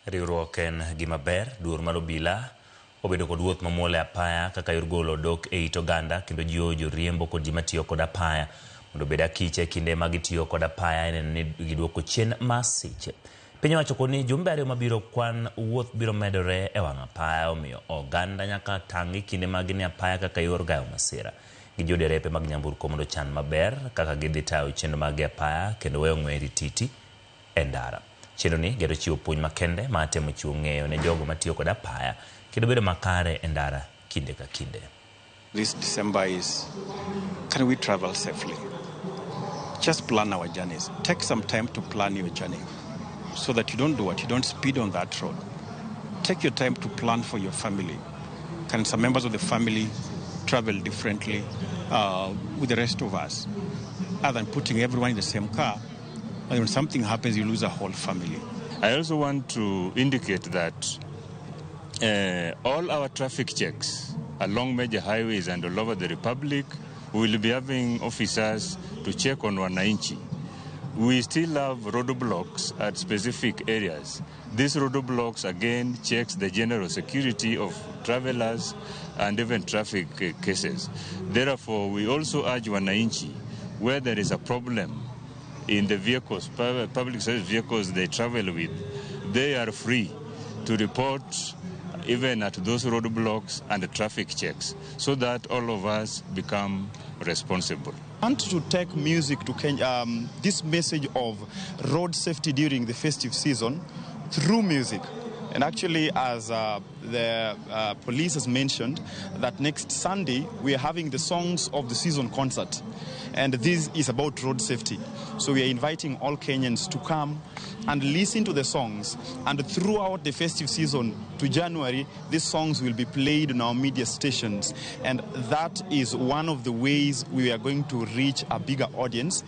Riwruok en gima ber, Duol mar obila obedo kod wuoth mamuol e apaya kaka yor golo odok e it oganda kendo jiwo joriembo kod ji matiyo kod apaya mondo obed akiche kinde ma gitiyo kod apaya en ni giduoko chien masiche. Piny owacho kod ni jumbe ariyo mabiro kwan wuoth biro medore e wang' apaya, omiyo oganda nyaka tang'i kinde ma gin e apaya kaka yor gayo masira. Gijiwo derepe mag nyamburko mondo chan maber kaka gidhi tayo chenro mag apaya kendo weyo ng'weri titi e ndara. Chenro ni gero chiwo puonj makende ma temo chiwo ng'eyo ne jogo matiyo kod apaya kendo bedo makare e ndara kinde ka kinde. This December is, can we travel safely? Just plan our journeys. Take some time to plan your journey so that you don't do what? You don't speed on that road. Take your time to plan for your family. Can some members of the family travel differently with the rest of us? Other than putting everyone in the same car, and when something happens, you lose a whole family. I also want to indicate that all our traffic checks along major highways and all over the Republic, we will be having officers to check on wananchi. We still have roadblocks at specific areas. These roadblocks again checks the general security of travelers and even traffic cases. Therefore, we also urge wananchi, where there is a problem in the vehicles, public service vehicles they travel with, they are free to report even at those roadblocks and the traffic checks, so that all of us become responsible. I want to take music to Kenya, this message of road safety during the festive season through music. And actually, as the police has mentioned, that next Sunday we are having the Songs of the Season concert. And this is about road safety. So we are inviting all Kenyans to come and listen to the songs. And throughout the festive season to January, these songs will be played on our media stations. And that is one of the ways we are going to reach a bigger audience.